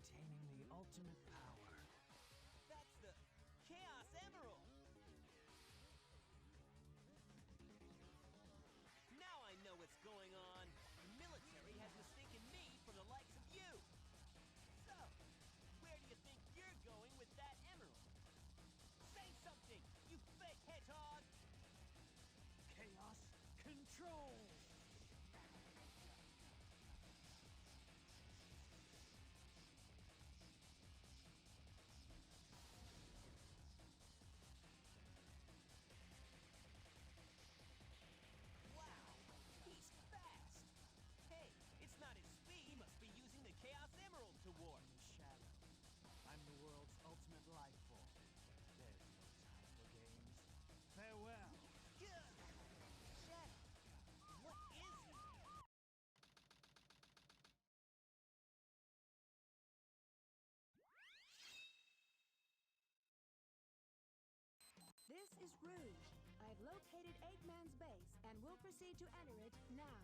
containing the ultimate power. That's the Chaos Emerald! Now I know what's going on. The military has mistaken me for the likes of you. So, where do you think you're going with that emerald? Say something, you fake hedgehog! Chaos control! Wow, he's fast! Hey, it's not his speed. He must be using the Chaos Emerald to warp. Shadow. I'm the world's ultimate life form. There's no time for games. Farewell. Good! Shadow, what is he? This is Rouge. I've located Eggman's base and will proceed to enter it now.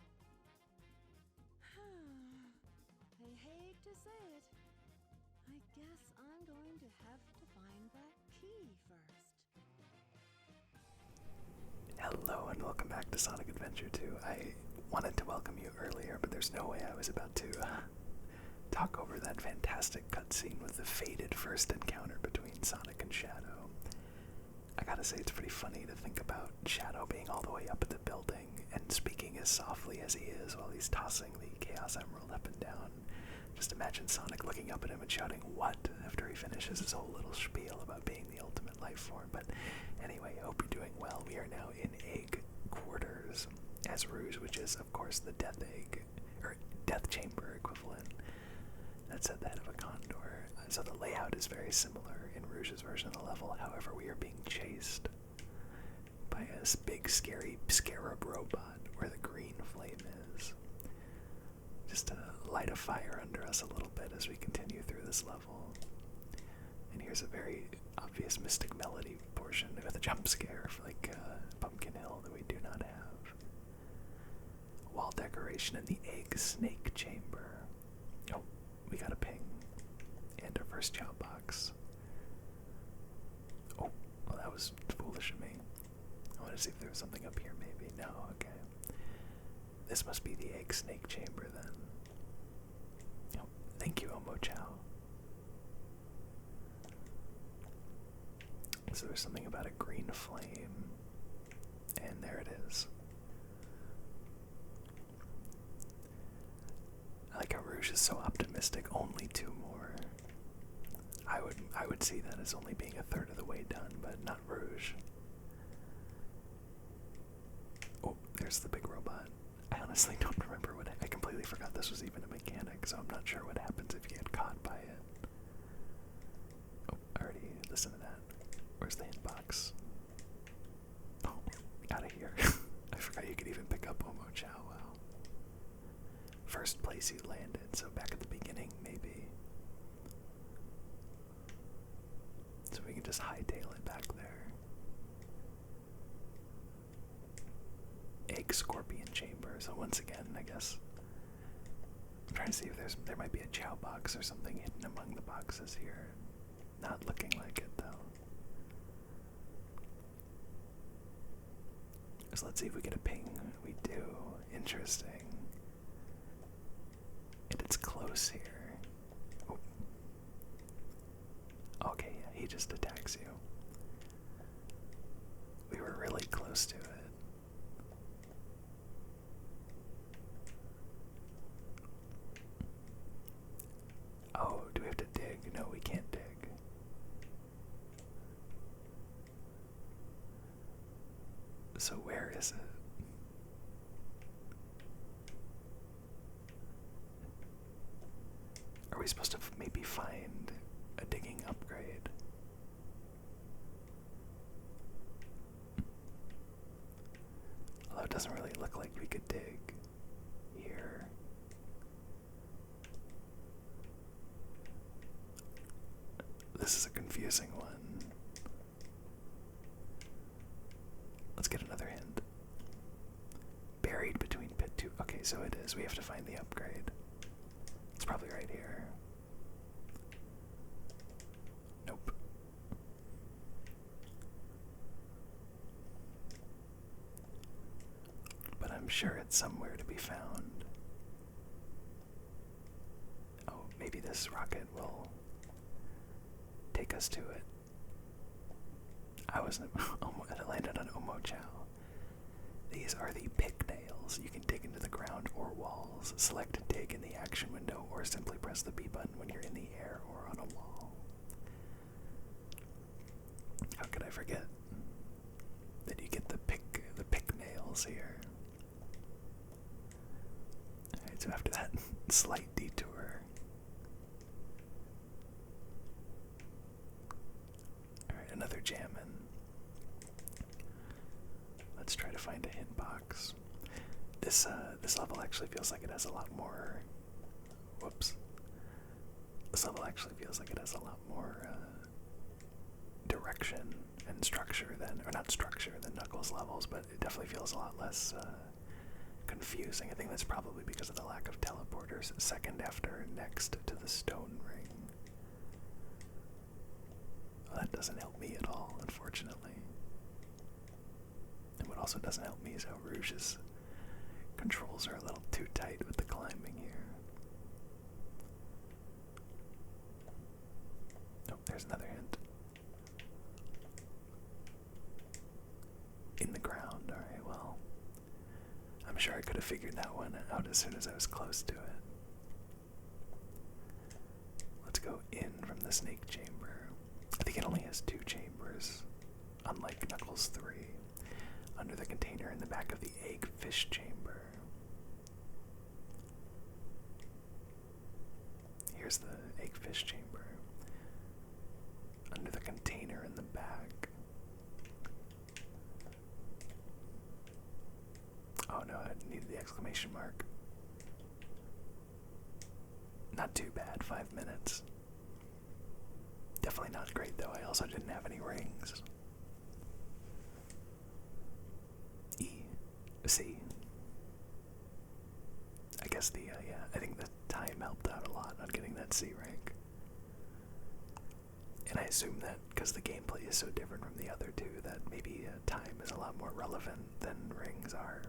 I hate to say it. I guess I'm going to have to find that key first. Hello and welcome back to Sonic Adventure 2. I wanted to welcome you earlier, but there's no way I was about to talk over that fantastic cutscene with the faded first encounter between Sonic and Shadow. I gotta say, it's pretty funny to think about Shadow being all the way up at the building and speaking as softly as he is while he's tossing the Chaos Emerald up and down. Just imagine Sonic looking up at him and shouting, "What?" after he finishes his whole little spiel about being the ultimate life form. But anyway, I hope you're doing well. We are now in Egg Quarters as Rouge, which is, of course, the Death Egg, or Death Chamber equivalent. That's at the head of a condor. So the layout is very similar in Rouge's version of the level. However, we are being chased by a big, scary scarab robot where the green flame is. Just to light a fire under us a little bit as we continue through this level. And here's a very obvious Mystic Melody portion with a jump scare like Pumpkin Hill that we do not have. Wall decoration in the Egg Snake Chamber. Oh, we got a ping. And our first Chao box. Oh, well, that was foolish of me. I want to see if there was something up here maybe. No, okay. This must be the Egg Snake Chamber then. Oh, thank you, Omo Chao. So there's something about a green flame. And there it is. I like how Rouge is so optimistic. Only 2 more. I would see that as only being a third of the way done, but not Rouge. Oh, there's the big robot. I honestly don't remember I completely forgot this was even a mechanic, so I'm not sure what happens if you get caught by it. Oh, I already listened to that. Where's the hitbox? Oh, out of here. I forgot you could even pick up Omo Chao. Wow. First place you landed, so back at the beginning, maybe. So we can just hightail it back there. Egg Scorpion Chamber. So once again, I guess I'm trying to see if there might be a Chao box or something hidden among the boxes here. Not looking like it though. So let's see if we get a ping. We do. Interesting. And it's close here. Oh. Okay, yeah, he just attacks you. We were really close to it. Oh, do we have to dig? No, we can't dig. So where is it? Are we supposed to maybe find a digging upgrade? Although it doesn't really look like we could dig here. This is a confusing one. Let's get another hint. Buried between pit 2. Okay, so it is. We have to find the upgrade. It's probably right here. I'm sure it's somewhere to be found. Oh, maybe this rocket will take us to it. It landed on Omo Chao. These are the pick nails. You can dig into the ground or walls. Select dig in the action window or simply press the B button when you're in the air or on a wall. How could I forget that you get the pick nails here? Alright, so after that slight detour. Alright, another jammin'. Let's try to find a hint box. This level actually feels like it has a lot more. Whoops. This level actually feels like it has a lot more direction and structure than, or not structure than Knuckles levels, but it definitely feels a lot less confusing. I think that's probably because of the lack of teleporters. Second after next to the stone ring. Well, that doesn't help me at all, unfortunately. And what also doesn't help me is how Rouge's controls are a little too tight with the climbing here. Oh, there's another hint. In the ground, alright, well. I'm sure I could have figured that one out as soon as I was close to it. Let's go in from the snake chamber. I think it only has 2 chambers, unlike Knuckles 3. Under the container in the back of the egg fish chamber. Here's the egg fish chamber. Under the container in the back. Oh no, I needed the exclamation mark. Not too bad, 5 minutes. Definitely not great though, I also didn't have any rings. C. I guess I think the time helped out a lot on getting that C rank. And I assume that because the gameplay is so different from the other two, that maybe time is a lot more relevant than rings are,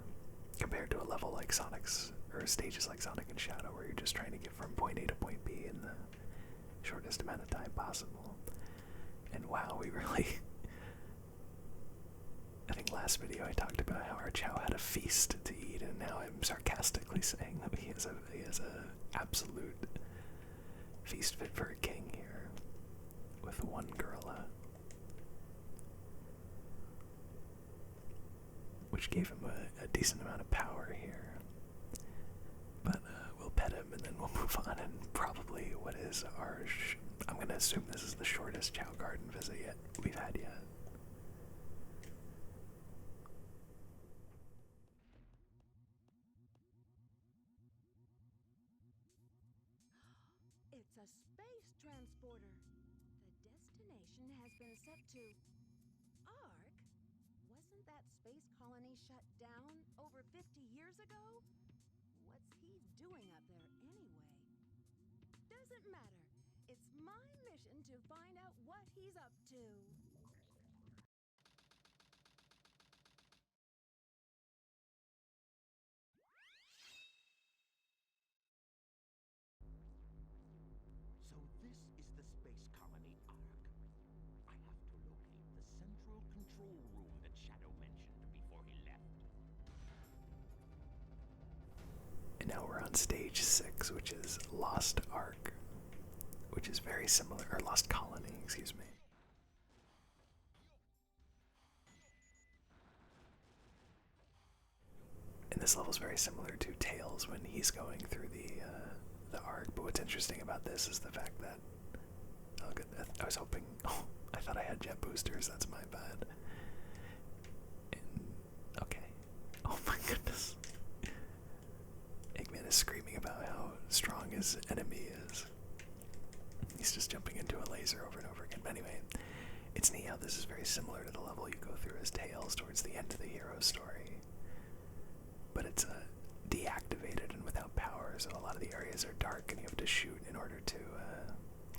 compared to a level like Sonic's, or stages like Sonic and Shadow, where you're just trying to get from point A to point B in the shortest amount of time possible. And wow, we really... I think last video I talked about how our Chao had a feast to eat, and now I'm sarcastically saying that he has a absolute feast fit for a king here, with one gorilla, which gave him a decent amount of power here. But we'll pet him and then we'll move on, and probably what is our... I'm going to assume this is the shortest Chao Garden visit we've had yet. It's a space transporter. The destination has been set to ARK? Wasn't that space colony shut down over 50 years ago? What's he doing up there anyway? Doesn't matter. It's my mission to find out what he's up to. So this is the space colony ARK. I have to locate the central control room that Shadow mentioned before he left. And now we're on stage 6, which is Lost ARK, which is very similar, or Lost Colony, excuse me. And this level is very similar to Tails when he's going through the ARK, but what's interesting about this is the fact that, oh good, I was hoping, oh, I thought I had jet boosters, that's my bad. And, okay, oh my goodness. Eggman is screaming about how strong his enemy is. He's just jumping into a laser over and over again. But anyway, it's neat how this is very similar to the level you go through as Tails towards the end of the hero story. But it's deactivated and without power, so a lot of the areas are dark and you have to shoot in order to,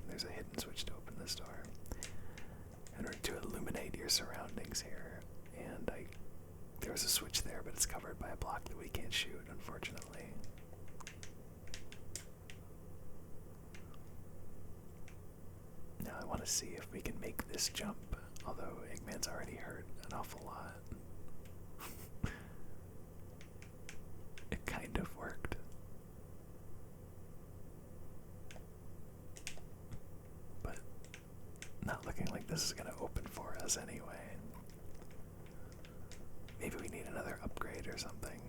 there's a hidden switch to open this door, in order to illuminate your surroundings here. And there was a switch there, but it's covered by a block that we can't shoot, unfortunately. Now I want to see if we can make this jump, although Eggman's already hurt an awful lot. It kind of worked. But not looking like this is going to open for us anyway. Maybe we need another upgrade or something.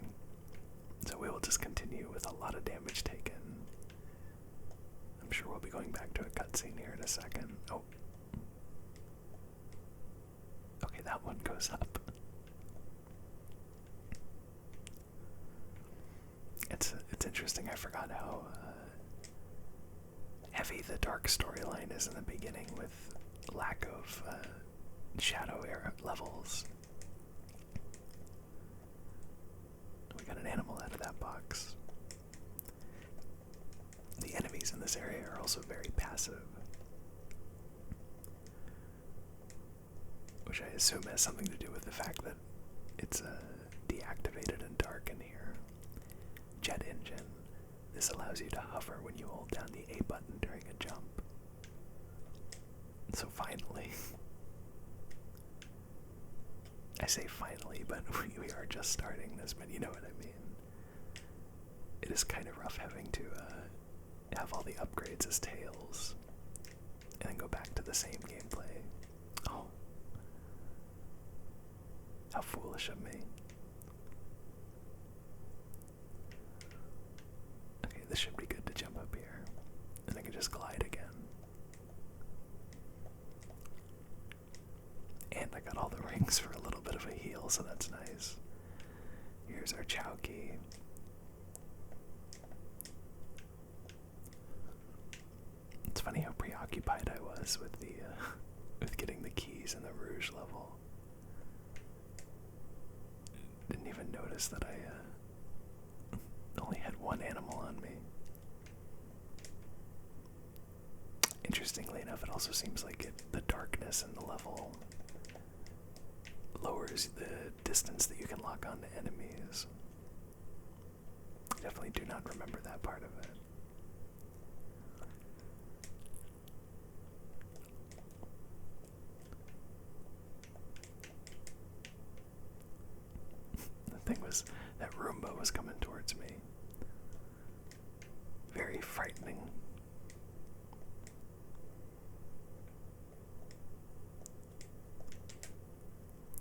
So we will just continue with a lot of damage taken. I'm sure we'll be going back to a cutscene here in a second. Oh. Okay, that one goes up. It's interesting. I forgot how heavy the dark storyline is in the beginning with lack of shadow era levels. We got an animal out of that box. The enemies in this area are also very passive, which I assume has something to do with the fact that it's deactivated and dark in here. Jet engine. This allows you to hover when you hold down the A button during a jump. So finally, I say finally, but we are just starting this, but you know what I mean. It is kind of rough having to have all the upgrades as tails and then go back to the same gameplay. Oh. How foolish of me. Okay, this should be good to jump up here. And I can just glide again. And I got all the rings for a little bit of a heal, so that's nice. Here's our Chao key. It's funny how preoccupied I was with the with getting the keys in the Rouge level. Didn't even notice that I only had one animal on me. Interestingly enough, it also seems like the darkness in the level lowers the distance that you can lock onto enemies. Definitely do not remember that part of it. The thing was, that Roomba was coming towards me. Very frightening.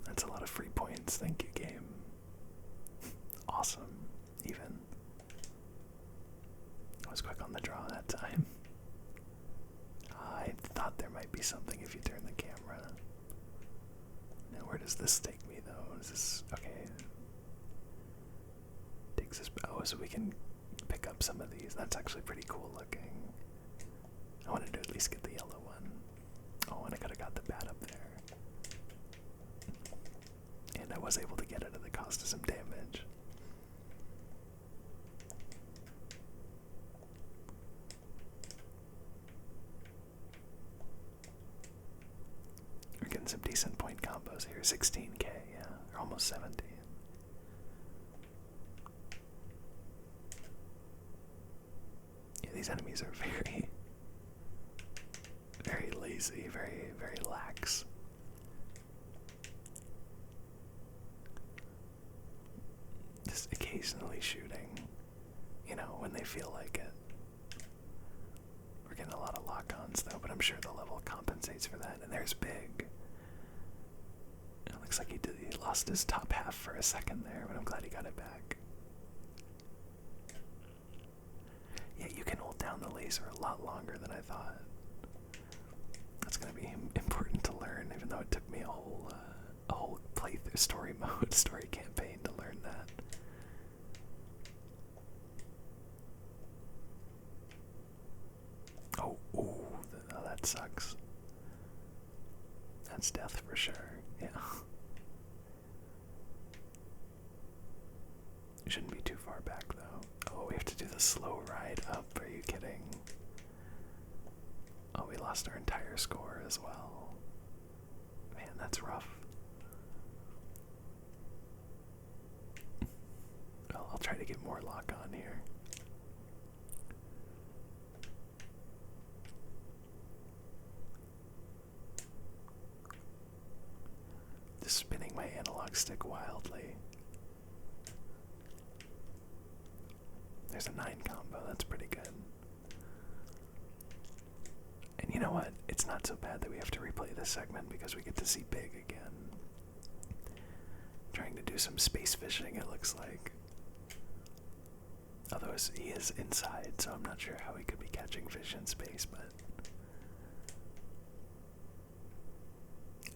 That's a lot of free points. Thank you, game. Awesome, even. I was quick on the draw that time. I thought there might be something if you turn the camera. Now, where does this take me, though? Is this... okay. Takes us... oh, so we can pick up some of these. That's actually pretty cool looking. I wanted to at least get the yellow one. Oh, and I could have got the bat up there. And I was able to get it at the cost of some damage. We're getting some decent point combos here. 16k, yeah. Or almost 17. Yeah, these enemies are very, very lazy, very, very lax. Just occasionally shooting, you know, when they feel like it. We're getting a lot of lock-ons though, but I'm sure the level compensates for that. And there's Big. It looks like he lost his top half for a second there, but I'm glad he got it back. Yeah, you can hold down the laser a lot longer than I thought. That's going to be important to learn, even though it took me a whole playthrough story mode, story campaign to learn that. Oh, that sucks. That's death for sure, yeah. Shouldn't be too far back though. Oh, we have to do the slow ride up, are you kidding? Oh, we lost our entire score as well. Man, that's rough. more lock on here. Just spinning my analog stick wildly. There's a 9 combo, that's pretty good. And you know what? It's not so bad that we have to replay this segment because we get to see Big again. Trying to do some space fishing, it looks like. Although he is inside, so I'm not sure how he could be catching fish in space, but...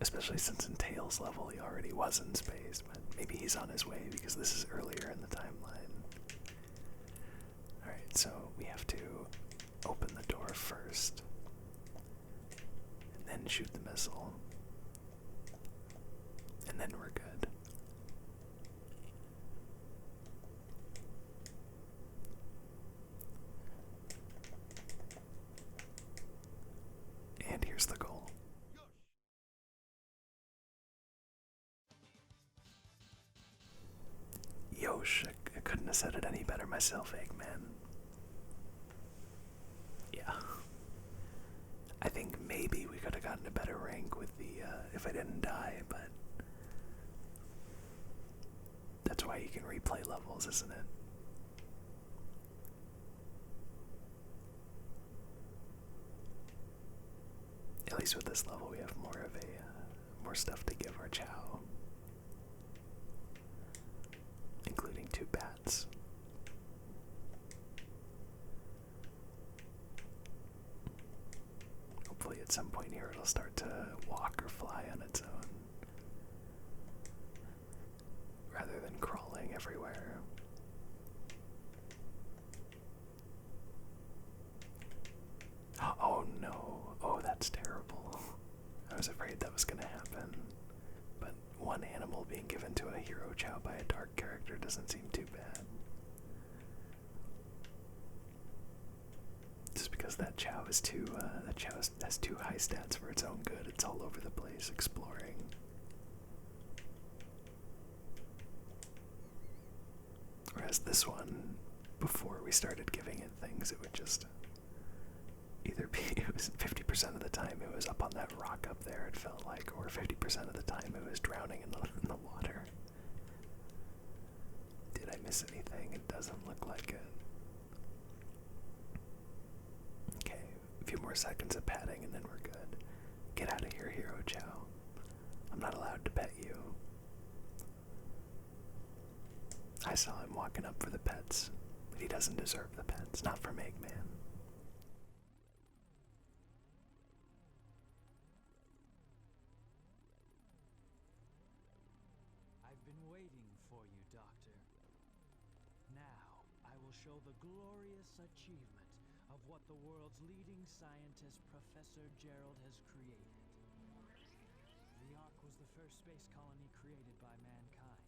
Especially since in Tails level he already was in space, but maybe he's on his way because this is earlier in the timeline. Alright, so we have to open the door first, and then shoot the missile, and then we're good. And here's the goal. Yosh, I couldn't have said it any better myself, Eggman. Yeah. I think maybe we could have gotten a better rank with the, if I didn't die, but... That's why you can replay levels, isn't it? At least with this level we have more of a, more stuff to give our Chao. Including 2 bats. Hopefully at some point here it'll start to walk or fly on its own, rather than crawling everywhere. Oh no, oh that's terrible. I was afraid that was gonna happen. But one animal being given to a hero Chao by a dark character doesn't seem too bad. Just because that Chao is too, has too high stats for its own good. It's all over the place exploring. Whereas this one, before we started giving it things, it would just either be, it was 50% of the time it was up on that rock up there, it felt like, or 50% of the time it was drowning in the water. Did I miss anything? It doesn't look like it. Okay, a few more seconds of patting and then we're good. Get out of here, hero Chao. I'm not allowed to pet you. I saw him walking up for the pets, but he doesn't deserve the pets, not from Eggman. I've been waiting for you, Doctor. Now, I will show the glorious achievement of what the world's leading scientist, Professor Gerald, has created. The ARK was the first space colony created by mankind.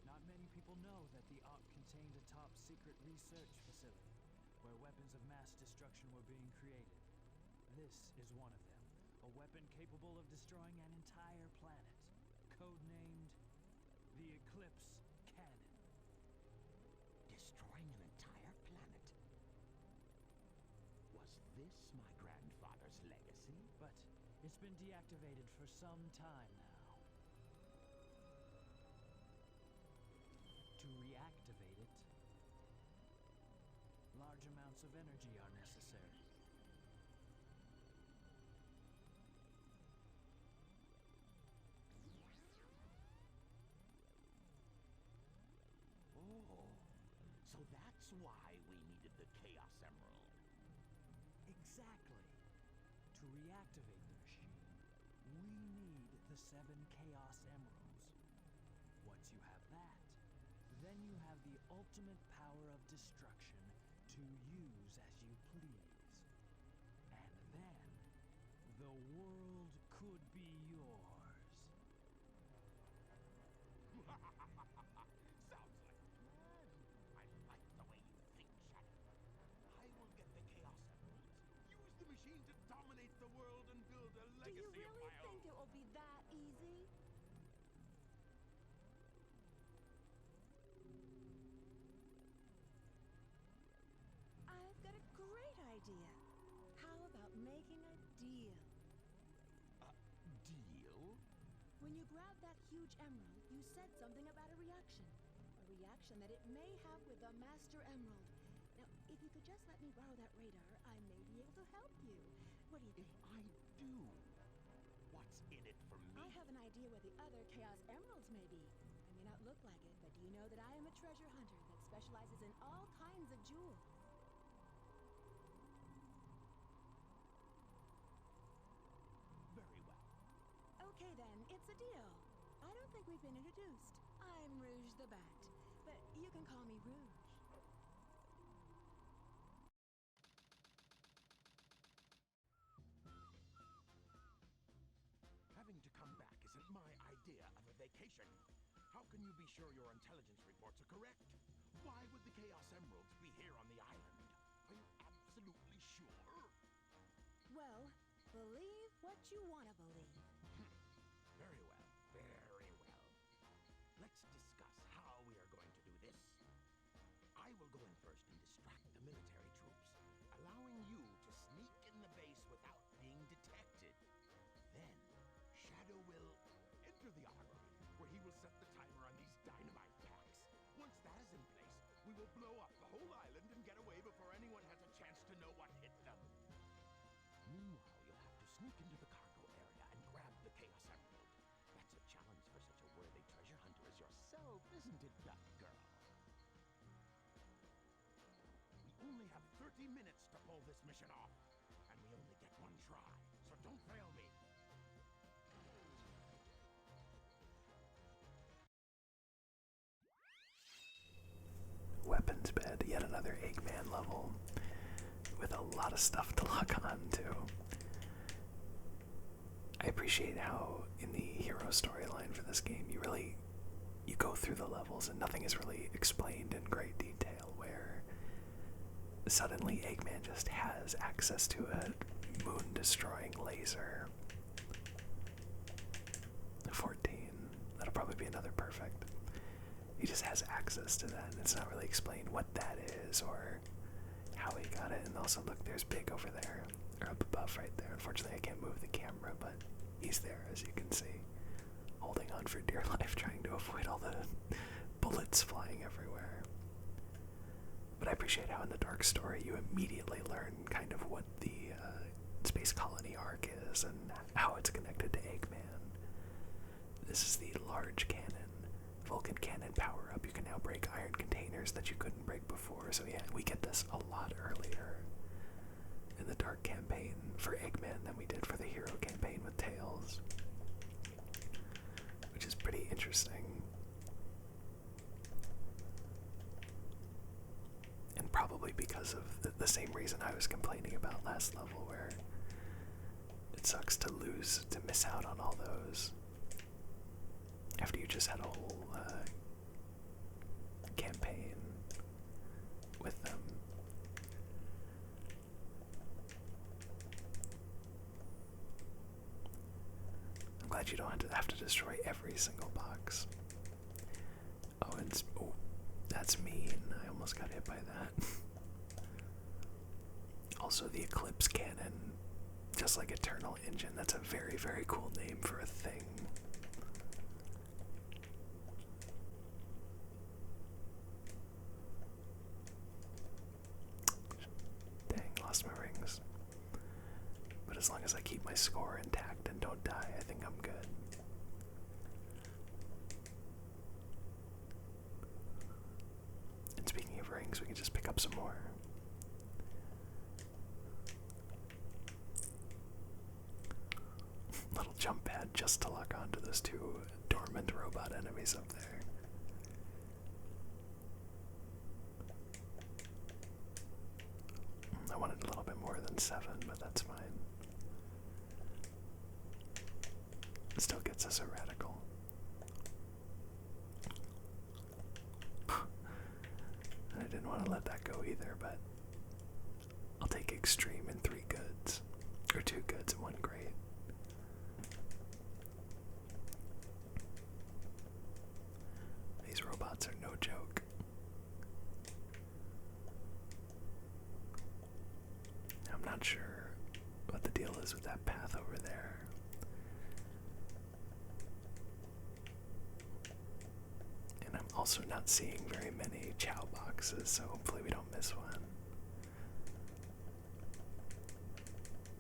Not many people know that the ARK contained a top-secret research facility where weapons of mass destruction were being created. This is one of them, a weapon capable of destroying an entire planet, codenamed the Eclipse Cannon. Destroying an entire planet? Was this my grandfather's legacy? But it's been deactivated for some time now. To reactivate it, large amounts of energy are necessary. Oh, so that's why we needed the Chaos Emerald. Exactly. To reactivate the machine, we need the 7 Chaos Emeralds. Once you have that, then you have the ultimate power of destruction to use as you please. And then, the world could be yours. Sounds like a plan. I like the way you think, Shadow. I will get the Chaos Emeralds, use the machine to dominate the world and build a Do you legacy of really my own. think it will be that easy? making a deal. Deal? When you grabbed that huge emerald, you said something about a reaction. A reaction that it may have with the Master Emerald. Now, if you could just let me borrow that radar, I may be able to help you. What do you If think? I do, what's in it for me? I have an idea where the other Chaos Emeralds may be. I may not look like it, but do you know that I am a treasure hunter that specializes in all kinds of jewels? Very well. Okay then, it's a deal. I don't think we've been introduced. I'm Rouge the Bat, but you can call me Rouge. Having to come back isn't my idea of a vacation. How can you be sure your intelligence reports are correct? Why would the Chaos Emeralds be here on the island? Are you absolutely sure? Well, believe what you want to believe. Very well, very well. Let's discuss how we are going to do this. I will go in first and distract the military troops, allowing you to sneak in the base without being detected. Then, Shadow will enter the armory, where he will set the timer on these dynamite packs. Once that is in place, we will blow up the whole island and get away before anyone has a chance to know what hit them. Meanwhile, you'll have to sneak into the cargo area and grab the Chaos Emerald. That's a challenge for such a worthy treasure hunter as yourself, isn't it, Duck Girl? We only have 30 minutes to pull this mission off, and we only get one try, so don't fail me. Weapons bed, yet another Eggman level with a lot of stuff to lock on to. I appreciate how in the hero storyline for this game you go through the levels and nothing is really explained in great detail, where suddenly Eggman just has access to a moon-destroying laser. 14. That'll probably be another perfect. He just has access to that, and it's not really explained what that is or how he got it. And also, look, there's Big over there, or up above right there. Unfortunately, I can't move the camera, but he's there, as you can see, holding on for dear life, trying to avoid all the bullets flying everywhere. But I appreciate how in the Dark Story you immediately learn kind of what the Space Colony ARK is and how it's connected to Eggman. This is the large cannon, Vulcan cannon power-up. You can now break iron containers that you couldn't break before, so yeah, we get this a lot earlier in the Dark campaign for Eggman than we did for the Hero campaign with Tails, which is pretty interesting. And probably because of the same reason I was complaining about last level, where it sucks to miss out on all those after you just had a whole campaign with them. I'm glad you don't have to destroy every single box. Oh, that's mean. I almost got hit by that. Also, the Eclipse Cannon, just like Eternal Engine, that's a very, very cool name for a thing. Dang, lost my rings. But as long as I keep my score intact and don't die, I think I'm good. And speaking of rings, we can just pick up some more. Little jump pad just to lock onto those two dormant robot enemies up there. I wanted a little bit more than 7, but that's fine. It still gets us a radical. I didn't want to let that go either, but I'll take extreme and 3 goods. Or 2 goods and 1 great. These robots are no joke. I'm not sure what the deal is with that path over there. And I'm also not seeing very many Chao boxes, so hopefully we don't miss one.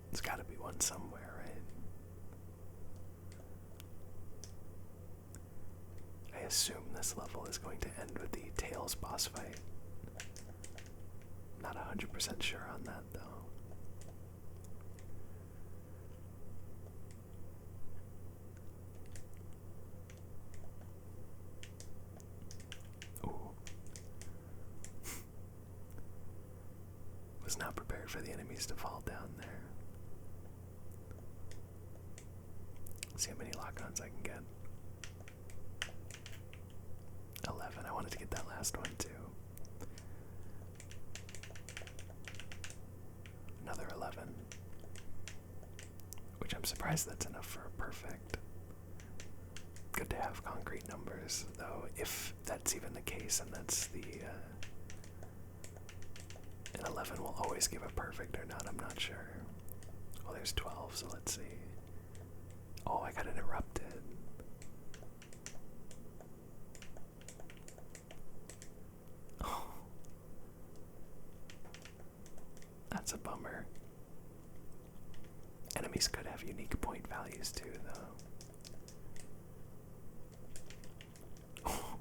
There's gotta be one somewhere, right? I assume this level is going to end with the Tails boss fight. Not 100% sure on that, though. Ooh. Was not prepared for the enemies to fall down there. See how many lock-ons I can get. 11. I wanted to get that last one too. Another 11. Which I'm surprised that's enough for a perfect. Good to have concrete numbers, though, if that's even the case, and that's the... an 11 will always give a perfect or not, I'm not sure. Well, there's 12, so let's see. Oh, I got interrupted. Oh. That's a bummer. Enemies could have unique point values too, though. Oh.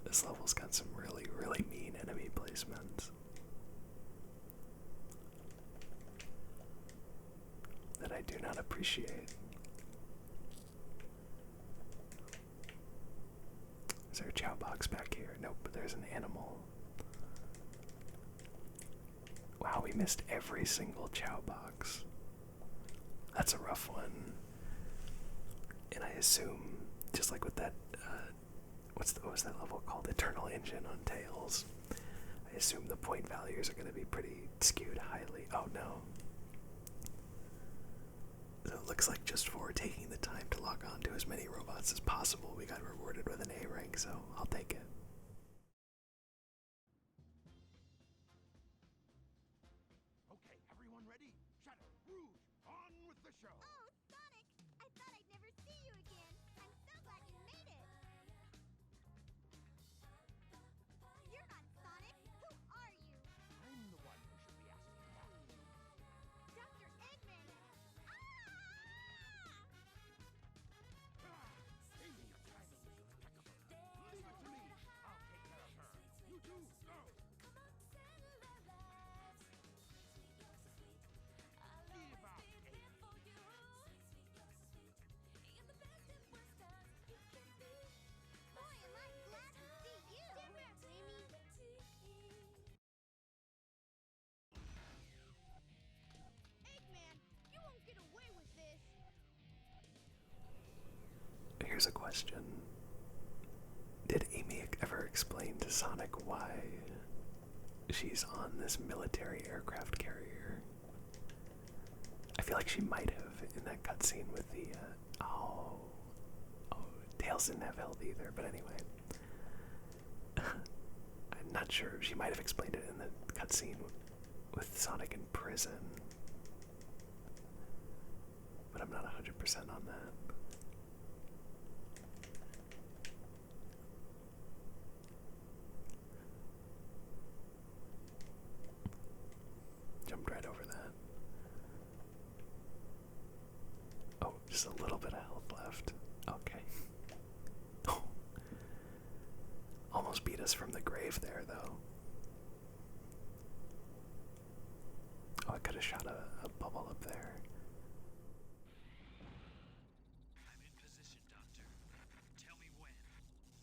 This level's got some really, really mean enemy placements that I do not appreciate. Is there a Chao box back here? Nope, but there's an animal. Wow, we missed every single Chao box. That's a rough one. And I assume, just like with that, what was that level called? Eternal Engine on Tails. I assume the point values are going to be pretty skewed highly. Oh no. So it looks like just for taking the time to log on to as many robots as possible, we got rewarded with an A rank, so I'll take it. Okay, everyone ready? Shadow, Rouge, on with the show! Oh, Sonic! I thought I'd never see you again. I'm so glad you made it. You're not Sonic. Who are you? I'm the one who should be asking that. Dr. Eggman. Ah! Amy, your timing is impeccable. Leave it to me. I'll take care of her. You two, go! Give up, Amy. Boy, am I glad to see you. Stand back, Amy. Eggman, you won't get away with this. Here's a question. Did Amy ever explain to Sonic why she's on this military aircraft carrier? I feel like she might have in that cutscene with the, Tails didn't have health either, but anyway. I'm not sure. She might have explained it in the cutscene with Sonic in prison. But I'm not 100% on that. Jumped right over that. Oh, just a little bit of health left. Okay. Oh. Almost beat us from the grave there, though. Oh, I could have shot a bubble up there. I'm in position, Doctor. Tell me when.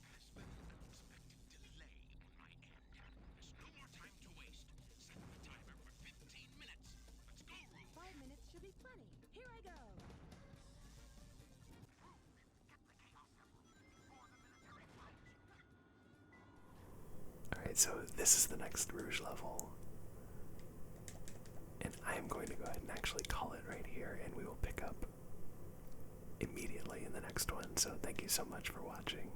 There's been an unexpected delay on my end. There's no more time to waste. Set the timer for 15 minutes. Let's go, Rouge. 5 minutes should be plenty. Here I go. Alright, so this is the next Rouge level. And I am going to go ahead and actually call it right here, and we will pick up immediately in the next one. So thank you so much for watching.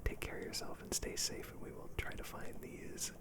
Take care of yourself and stay safe, and we will try to find these